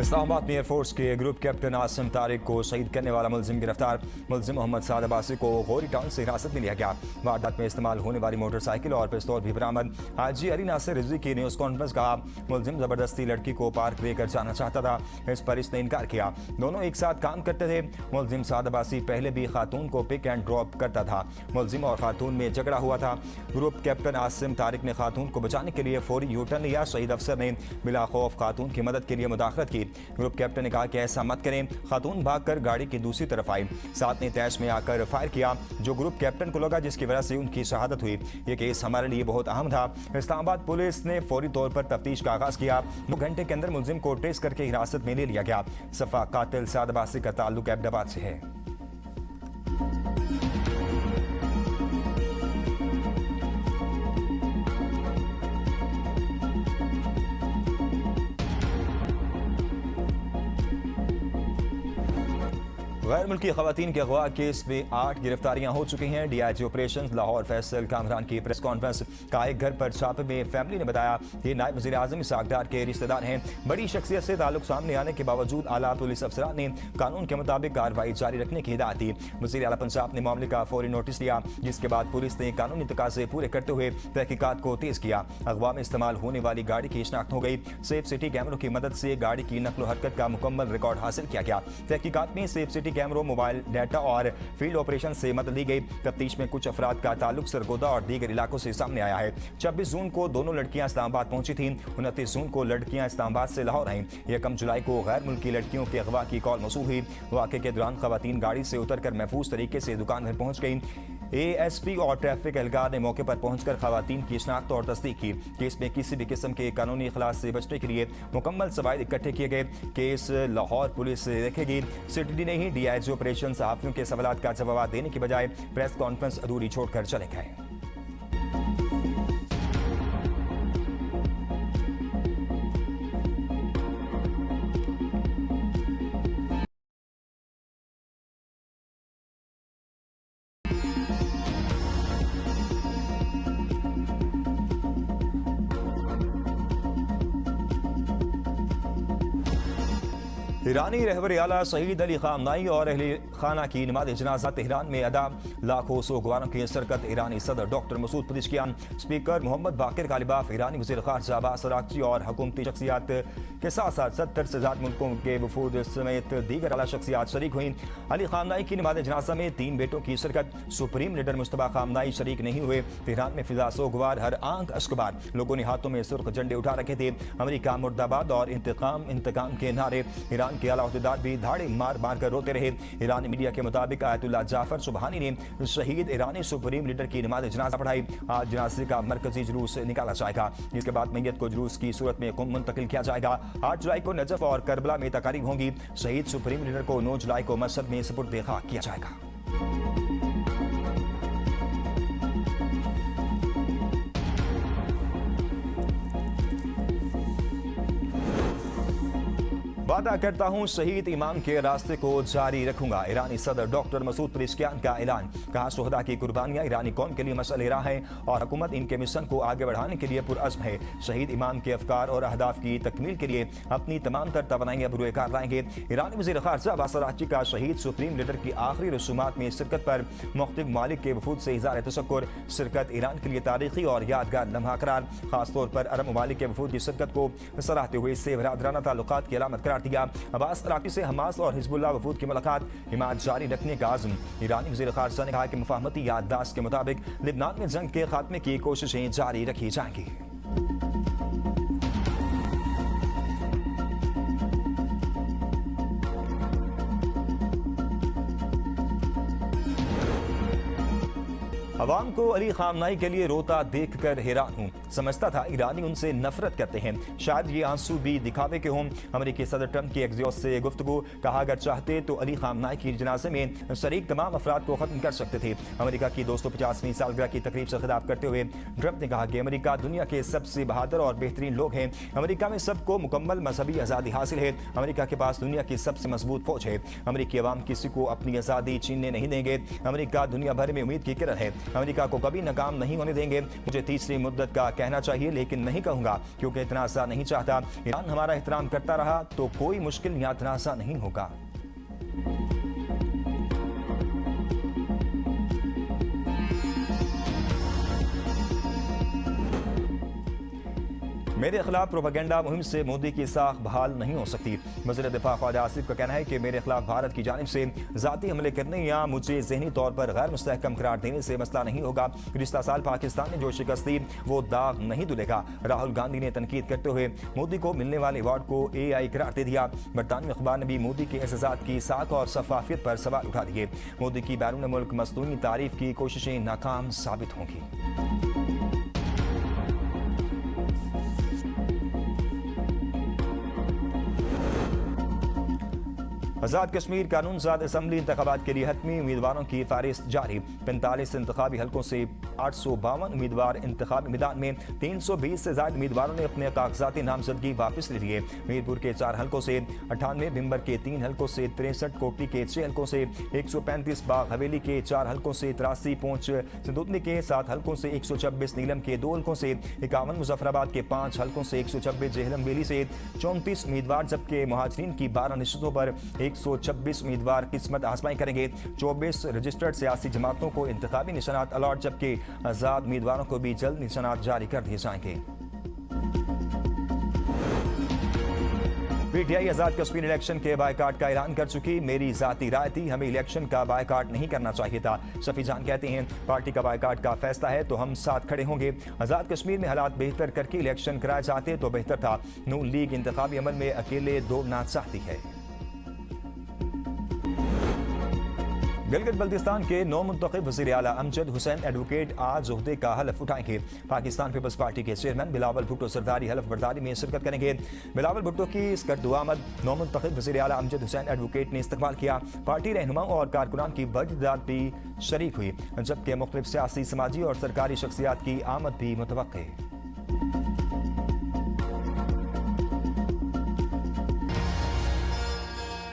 इस्लामाबाद में एयरफोर्स के group captain Asim Tariq को शहीद करने वाला मुलजिम गिरफ्तार। मुलजिम मोहम्मद साद अब्बासी को गौरी टाउन से हिरासत में लिया गया। वारदात में इस्तेमाल होने वाली मोटरसाइकिल और पिस्तौल भी बरामद। हाजी अली नासिर रिजवी की न्यूज़ कॉन्फ्रेंस कहा, मुलजिम जबरदस्ती लड़की को पार्क लेकर जाना चाहता था, इस पर इसने इनकार किया। दोनों एक साथ काम करते थे। मुलजिम साद अब्बासी पहले भी खातून को पिक एंड ड्रॉप करता था। मुलजिम और खातून में झगड़ा हुआ था। ग्रुप कैप्टन आसिम तारिक ने खातून को बचाने के लिए फौरी यूटर्न लिया। शहीद अफसर ने बिला खौफ खातून की मदद के लिए मुदाखलत की। ग्रुप कैप्टन ने कहा कि ऐसा मत करें। खातून भागकर गाड़ी की दूसरी तरफ आई। साथ ने तैश में आकर फायर किया, जो ग्रुप कैप्टन को लगा, जिसकी वजह से उनकी शहादत हुई। ये केस हमारे लिए बहुत अहम था। इस्लामाबाद पुलिस ने फौरी तौर पर तफ्तीश का आगाज किया। 2 घंटे के अंदर मुलजिम को ट्रेस करके हिरासत में ले लिया गया। सफा कातिल साद अब्बासी का ताल्लुक अहमदाबाद से है। गैर मुल्की खवातीन के अगवा केस में 8 गिरफ्तारियां हो चुकी हैं। डीआईजी ऑपरेशन लाहौर फैसल कामरान की प्रेस कॉन्फ्रेंस का एक घर पर छापे में फैमिली ने बताया कि नायब वज़ीर आज़म इसहाक डार के रिश्तेदार हैं। बड़ी शख्सियत से ताल्लुक सामने आने के बावजूद आला पुलिस अफसरान ने कानून के मुताबिक कार्रवाई जारी रखने की हिदायत दी। वज़ीर आला पंजाब ने मामले का फौरी नोटिस लिया, जिसके बाद पुलिस ने कानूनी तकाज़े पूरे करते हुए तहकीकात को तेज किया। अगवा में इस्तेमाल होने वाली गाड़ी की शिनाख्त हो गई। सेफ सिटी कैमरों की मदद से गाड़ी की नकलो हरकत का मुकम्मल रिकॉर्ड हासिल किया गया। तहकीकात में सेफ सिटी कैमरों, मोबाइल डाटा और फील्ड ऑपरेशन से मदद ली गई। तफ्तीश में कुछ अफराद का ताल्लुक सरगोदा और दीगर इलाकों से सामने आया है। 26 जून को दोनों लड़कियां इस्लामाबाद पहुंची थीं। 29 जून को लड़कियां इस्लामाबाद से लाहौर आईं। 1 जुलाई को गैर मुल्की लड़कियों के अगवा की कॉल मौसूल हुई। वाक़े के दौरान खवातीन गाड़ी से उतरकर महफूज तरीके से दुकान में पहुंच गईं। एएसपी और ट्रैफिक एहलकार ने मौके पर पहुंचकर खवातीन की शिनाख्त और तस्दीक की। केस में किसी भी किस्म के कानूनी इखलास से बचने के लिए मुकम्मल सवाइद इकट्ठे किए गए। केस लाहौर पुलिस देखेगी। सिटी ने ही डीआईजी ऑपरेशन सहाफियों के सवालात का जवाब देने की बजाय प्रेस कॉन्फ्रेंस अधूरी छोड़कर चले गए। ईरानी रहबर आला शहीद अली खामनाई और अहले खाना की नमाज जनाजा तेहरान में अदा। लाखों सोगवारों की सरकत। ईरानी सदर डॉक्टर मसूद पज़ेश्कियान, स्पीकर मोहम्मद बाकिर गालिबाफ, ईरानी वज़ीर ख़ारजा अब्बास अराग़ची और हुकूमती शख्सियात के साथ साथ 70 से ज़्यादा मुल्कों के वफूद समेत दीगर आला शख्सियात शरीक हुई। अली खामनाई की नमाज जनाजा में 3 बेटों की शिरकत। सुप्रीम लीडर मुश्तबा खामनाई शरीक नहीं हुए। तेहरान में फिजा सोगवार, हर आंख अश्कबार। लोगों ने हाथों में सुर्ख झंडे उठा रखे थे। अमेरिका मुर्दाबाद और इंतकाम के नारे। ईरान के आला अहदेदार भी धाड़े मार मार कर रोते रहे। ईरानी मीडिया के मुताबिक आयतुल्लाह जाफर सुबहानी ने शहीद ईरानी सुप्रीम लीडर की नमाज जनाजा पढ़ाई। आज जनाजे का मरकजी जुलूस निकाला जाएगा। इसके बाद मैयत को जुलूस की सूरत में कुम मुंतकिल किया जाएगा। 8 जुलाई को नजफ और करबला में तकारीब होंगी। शहीद सुप्रीम लीडर को 9 जुलाई को मस्जिद में सुपुर्द खाक किया जाएगा। वादा करता हूं शहीद इमाम के रास्ते को जारी रखूंगा। ईरानी सदर डॉक्टर मसूद पज़ेश्कियान का ऐलान। कहा, शुहदा की कुर्बानियां ईरानी कौम के लिए मशअल राह है और हुकूमत इनके मिशन को आगे बढ़ाने के लिए पुरअज़्म है। शहीद इमाम के अफकार और अहदाफ की तकमील के लिए अपनी तमाम तर तवानाइयां बुरुएकार लाएंगे। ईरानी वज़ीर ख़ारजा अब्बास अराग़ची का शहीद सुप्रीम लीडर की आखिरी रसूमात में शिरकत पर मुख्तलिफ ममालिक के वफूद से इज़हार तशक्कुर। शिरकत ईरान के लिए तारीखी और यादगार लम्हा करार। खासतौर पर अरब ममालिक के वफूद की शिरकत को सराहते हुए इससे बरादराना ताल्लुकात की अलामत करार दिया। अब्बास अराग़ची से हमास और हिज़्बुल्लाह वफूद की मुलाकात, हिमायत जारी रखने का आज़म। ईरानी वज़ीर ख़ारजा ने कहा कि मुफ़ाहमती याददाश्त के मुताबिक लिबनान में जंग के खात्मे की कोशिशें जारी रखी जाएंगी। अवाम को अली खामनाई के लिए रोता देखकर हैरान हूँ। समझता था ईरानी उनसे नफरत करते हैं। शायद ये आंसू भी दिखावे के हों। अमेरिकी सदर ट्रंप की एक्सियोस से गुफ्तगू। कहा, अगर चाहते तो अली खामनाई की जनाजे में शरीक तमाम अफराद को खत्म कर सकते थे। अमेरिका की 250वीं सालगिरह की तकरीब से खिताब करते हुए ट्रंप ने कहा कि अमेरिका दुनिया के सबसे बहादुर और बेहतरीन लोग हैं। अमेरिका में सबको मुकम्मल मजहबी आज़ादी हासिल है। अमेरिका के पास दुनिया की सबसे मजबूत फौज है। अमेरिकी अवाम किसी को अपनी आज़ादी छीनने नहीं देंगे। अमेरिका दुनिया भर में उम्मीद की किरण है। अमेरिका को कभी नाकाम नहीं होने देंगे। मुझे तीसरी मुद्दत का कहना चाहिए लेकिन नहीं कहूंगा क्योंकि तनाज़ा नहीं चाहता। ईरान हमारा एहतराम करता रहा तो कोई मुश्किल या तनाज़ा नहीं होगा। मेरे खिलाफ प्रोपेगेंडा मुहिम से मोदी की साख बहाल नहीं हो सकती। वज़ीर दिफा ख्वाजा आसिफ का कहना है कि मेरे खिलाफ भारत की जानिब से ज़ाती हमले करने या मुझे ज़हनी तौर पर गैर मुस्तहकम करार देने से मसला नहीं होगा। गुज़िश्ता साल पाकिस्तान ने जो शिकस्त दी वो दाग नहीं धुलेगा। राहुल गांधी ने तनकीद करते हुए मोदी को मिलने वाले अवार्ड को AI करार दे दिया। बरतानवी अखबार ने भी मोदी के एहसासात की साख और शफाफियत पर सवाल उठा दिए। मोदी की बैरून मुल्क मसनूई तारीफ की कोशिशें नाकाम साबित होंगी। आज़ाद कश्मीर कानून साज असम्बली इंतखाबात के लिए हतमी उम्मीदवारों की फहरिस्त जारी। 45 इंतखाबी हल्कों से 852 उम्मीदवार इंतखाबी मैदान में 320 से ज्यादा उम्मीदवारों ने अपने कागजाती नामजदगी वापस ले लिए। मीरपुर के 4 हल्कों से 98, भिम्बर के 3 हल्कों से 63, कोटली के 6 हल्कों से 135, बाग हवेली के 4 हल्कों से 83, पूंछ संदूकनी के 7 हल्कों से 126, नीलम के 2 हल्कों से 51, मुजफ्फराबाद के 5 हल्कों से 126, जेहलम वेली से 34 उम्मीदवार, जबकि मुहाजिरीन की 12 निश्चितों पर 126 उम्मीदवार किस्मत आजमाई करेंगे। 24 रजिस्टर्ड सियासी जमातों को इंतखाबी निशानात अलॉट, जबकि आजाद उम्मीदवारों को भी जल्द निशानात जारी कर दिए जाएंगे। PTI आजाद कश्मीर इलेक्शन के बायकाट का ऐलान कर चुकी। मेरी जाती राय थी, हमें इलेक्शन का बायकाट नहीं करना चाहिए था। शफी जान कहते हैं पार्टी का बायकाट का फैसला है तो हम साथ खड़े होंगे। आजाद कश्मीर में हालात बेहतर करके इलेक्शन कराए जाते तो बेहतर था। नून लीग इंतखाबी अमल में अकेले दौड़ना चाहती है। गिलगित बल्तिस्तान के नौ मुंतखब वज़ीर आला अमजद हुसैन एडवोकेट आज ओहदे का हलफ उठाएंगे। पाकिस्तान पीपल्स पार्टी के चेयरमैन बिलावल भुट्टो सरदारी हलफ बर्दारी में शिरकत करेंगे। बिलावल भुट्टो की इसकतुआमद नौ मुंतखब वज़ीर आला अमजद हुसैन एडवोकेट ने इस्तकबाल किया। पार्टी रहनुमाओं और कारकुनान की बड़ी तादाद भी शरीक हुई, जबकि मुख्तलिफ सियासी, समाजी और सरकारी शख्सियात की आमद भी मुतवक्के है।